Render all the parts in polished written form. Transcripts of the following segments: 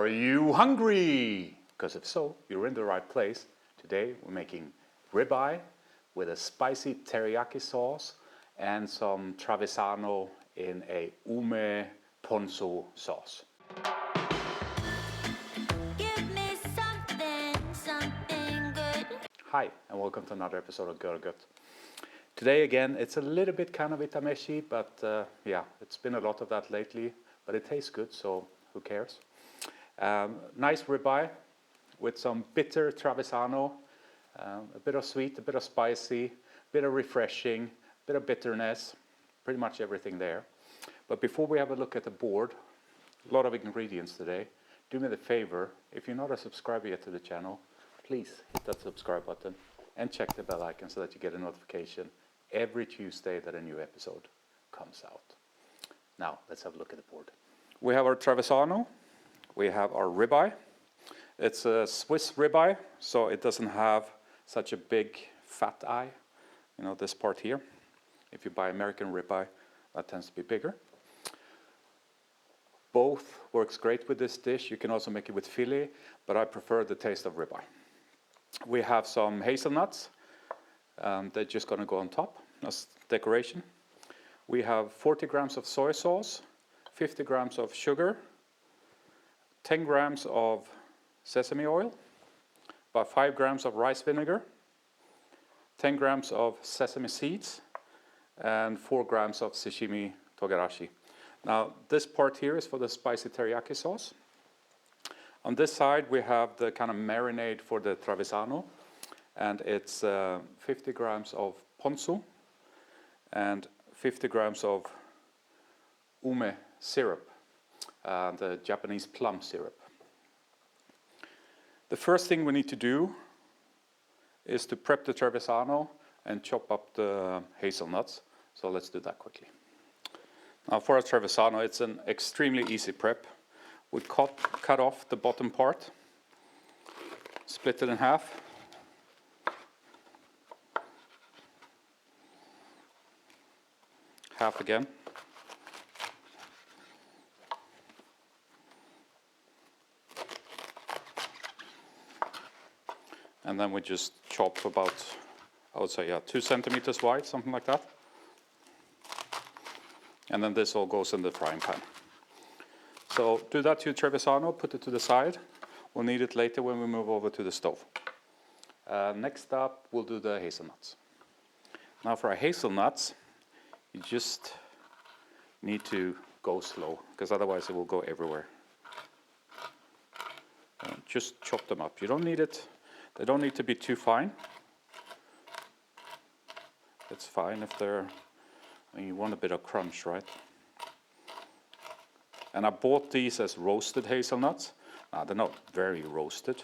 Are you hungry? Because if so, you're in the right place. Today we're making ribeye with a spicy teriyaki sauce and some Trevisano in a Ume Ponzu sauce. Give me something good. Hi, and welcome to another episode of Görgött. Today again, it's a little bit kind of itameshi, but yeah, it's been a lot of that lately, but it tastes good, so who cares? Nice ribeye with some bitter Trevisano, a bit of sweet, a bit of spicy, a bit of refreshing, a bit of bitterness, pretty much everything there. But before we have a look at the board, a lot of ingredients today. Do me the favor, if you're not a subscriber yet to the channel, please hit that subscribe button and check the bell icon so that you get a notification every Tuesday that a new episode comes out. Now, let's have a look at the board. We have our Trevisano, we have our ribeye. It's a Swiss ribeye, so it doesn't have such a big fat eye, you know, this part here. If you buy American ribeye, that tends to be bigger. Both works great with this dish. You can also make it with filet, but I prefer the taste of ribeye. We have some hazelnuts. They're just going to go on top as decoration. We have 40 grams of soy sauce, 50 grams of sugar, 10 grams of sesame oil, about 5 grams of rice vinegar, 10 grams of sesame seeds, and 4 grams of Shishimi Togarashi. Now, this part here is for the spicy teriyaki sauce. On this side, we have the kind of marinade for the Trevisano, and it's 50 grams of Ponzu and 50 grams of Ume Syrup, the Japanese plum syrup. The first thing we need to do is to prep the Trevisano and chop up the hazelnuts. So let's do that quickly. Now for our Trevisano, it's an extremely easy prep. We cut off the bottom part, split it in half. Half again. And then we just chop about, I would say, 2 centimeters wide, something like that. And then this all goes in the frying pan. So do that to your Trevisano, put it to the side. We'll need it later when we move over to the stove. Next up, we'll do the hazelnuts. Now for our hazelnuts, you just need to go slow, because otherwise it will go everywhere. Just chop them up. You don't need it. They don't need to be too fine. It's fine if they're, I mean, you want a bit of crunch, right? And I bought these as roasted hazelnuts. Now, they're not very roasted,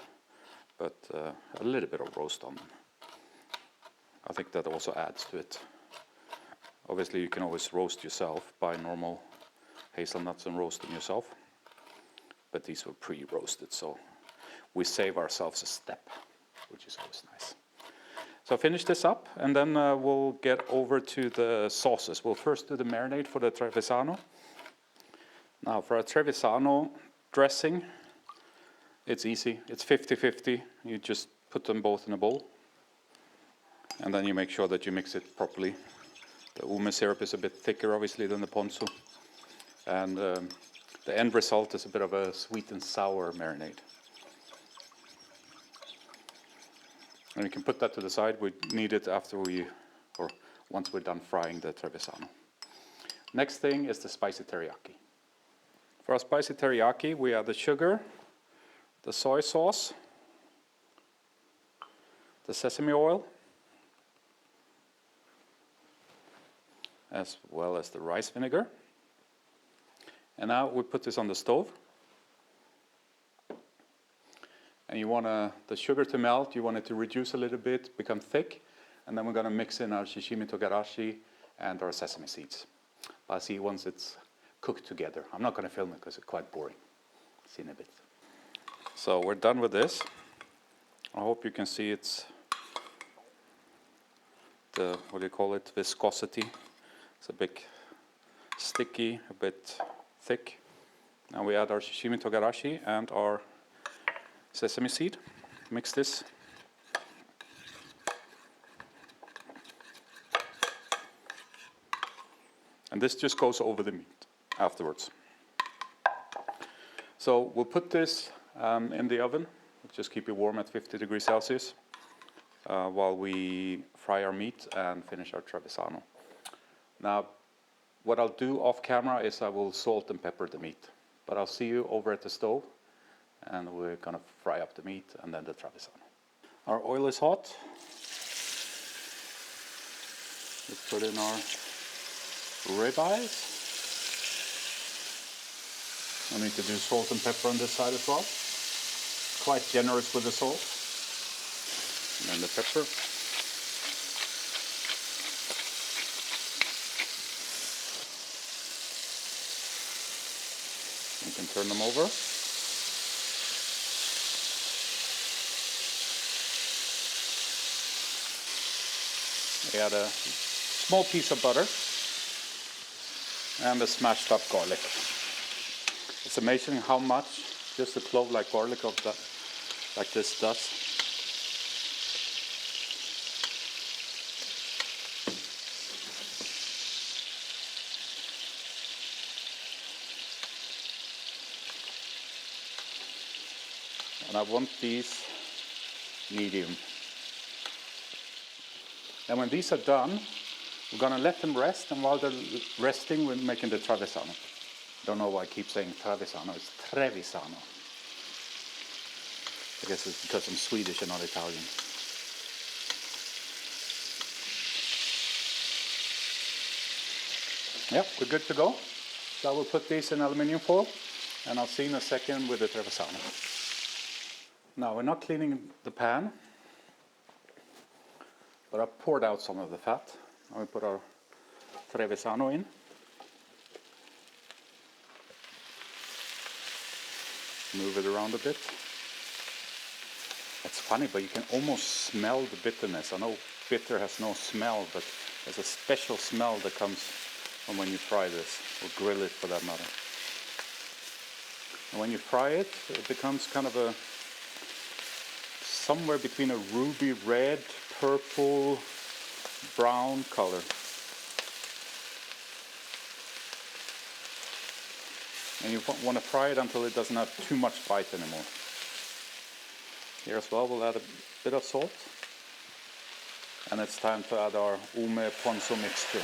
but a little bit of roast on them. I think that also adds to it. Obviously, you can always roast yourself, buy normal hazelnuts and roast them yourself. But these were pre-roasted, so we save ourselves a step, which is always nice. So finish this up, and then we'll get over to the sauces. We'll first do the marinade for the Trevisano. Now for our Trevisano dressing, it's easy. It's 50-50. You just put them both in a bowl. And then you make sure that you mix it properly. The Ume syrup is a bit thicker, obviously, than the Ponzu. And the end result is a bit of a sweet and sour marinade. And we can put that to the side. We need it after once we're done frying the Trevisano. Next thing is the spicy teriyaki. For our spicy teriyaki, we have the sugar, the soy sauce, the sesame oil, as well as the rice vinegar. And now we put this on the stove. And you want the sugar to melt, you want it to reduce a little bit, become thick, and then we're going to mix in our Shishimi Togarashi and our sesame seeds. I'll see once it's cooked together. I'm not going to film it because it's quite boring. See in a bit. So we're done with this. I hope you can see it's the, what do you call it, viscosity. It's a bit sticky, a bit thick. Now we add our Shishimi Togarashi and our sesame seed. Mix this. And this just goes over the meat afterwards. So we'll put this in the oven. Just keep it warm at 50 degrees Celsius while we fry our meat and finish our Trevisano. Now, what I'll do off camera is I will salt and pepper the meat. But I'll see you over at the stove, and we're gonna fry up the meat and then the Trevisano. Our oil is hot. Let's put in our ribeyes. I need to do salt and pepper on this side as well. Quite generous with the salt. And then the pepper. You can turn them over. We add a small piece of butter and a smashed up garlic. It's amazing how much just a clove like garlic of that, like this does. And I want these medium. And when these are done, we're gonna let them rest, and while they're resting, we're making the Trevisano. Don't know why I keep saying Trevisano, it's Trevisano. I guess it's because I'm Swedish and not Italian. Yeah, we're good to go. So I will put these in aluminium foil, and I'll see you in a second with the Trevisano. Now, we're not cleaning the pan, but I poured out some of the fat. Now we put our Trevisano in. Move it around a bit. It's funny, but you can almost smell the bitterness. I know bitter has no smell, but there's a special smell that comes from when you fry this, or grill it for that matter. And when you fry it, it becomes kind of a somewhere between a ruby red, purple, brown color. And you want to fry it until it doesn't have too much bite anymore. Here as well, we'll add a bit of salt. And it's time to add our Ume Ponzu mixture.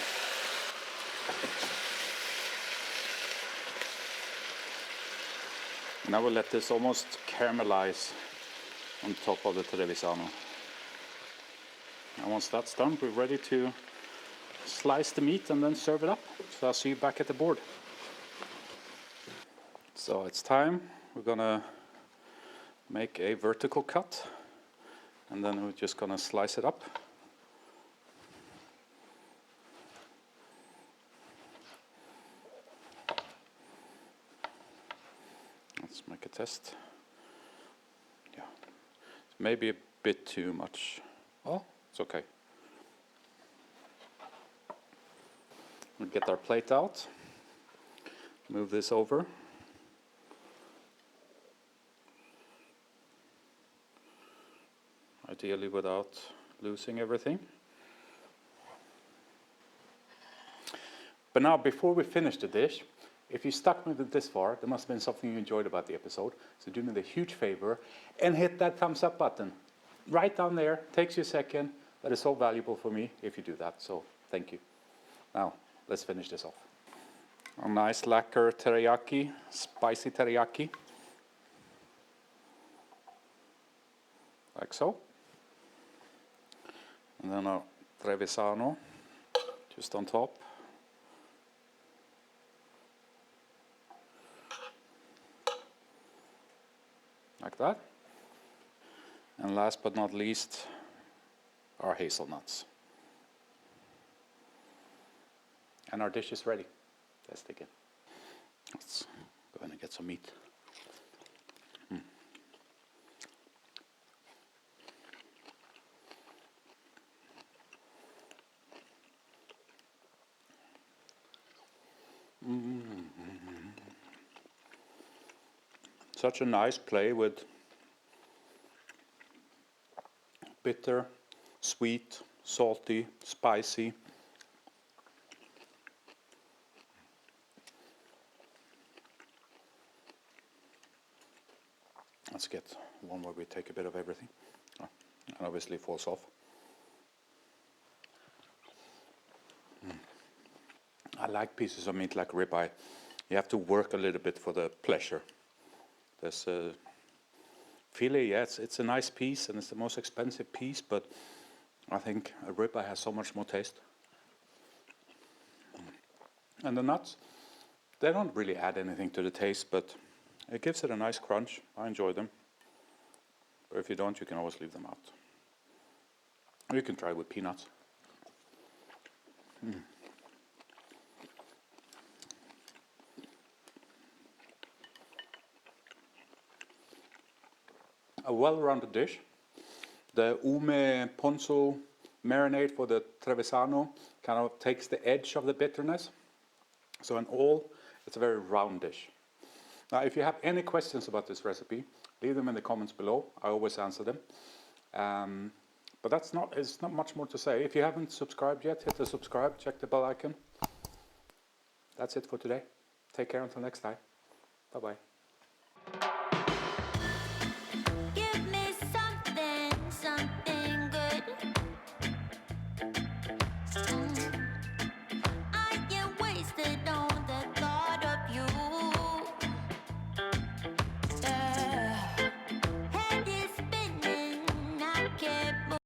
And I will let this almost caramelize on top of the Trevisano. And once that's done, we're ready to slice the meat and then serve it up. So I'll see you back at the board. So it's time. We're gonna make a vertical cut, and then we're just gonna slice it up. Let's make a test. Yeah, maybe a bit too much. Oh, it's okay. We'll get our plate out. Move this over. Ideally without losing everything. But now, before we finish the dish, if you stuck with it this far, there must have been something you enjoyed about the episode. So do me the huge favor and hit that thumbs up button. Right down there, takes you a second, but it's so valuable for me if you do that, so thank you. Now, let's finish this off. A nice lacquer teriyaki, spicy teriyaki. Like so. And then our Trevisano, just on top. Like that. And last but not least, our hazelnuts. And our dish is ready. Let's dig in. Let's go in and get some meat. such a nice play with bitter, sweet, salty, spicy. Let's get one where we take a bit of everything. Oh, and obviously it falls off. I like pieces of meat like ribeye. You have to work a little bit for the pleasure. There's filet, yeah, it's a nice piece and it's the most expensive piece, but I think a ribeye has so much more taste. And the nuts, they don't really add anything to the taste, but it gives it a nice crunch. I enjoy them. But if you don't, you can always leave them out. Or you can try with peanuts. A well-rounded dish. The Ume Ponzu marinade for the Trevisano kind of takes the edge of the bitterness. So in all, it's a very round dish. Now, if you have any questions about this recipe, leave them in the comments below. I always answer them. But it's not much more to say. If you haven't subscribed yet, hit the subscribe, check the bell icon. That's it for today. Take care until next time. Bye-bye. Give me something good.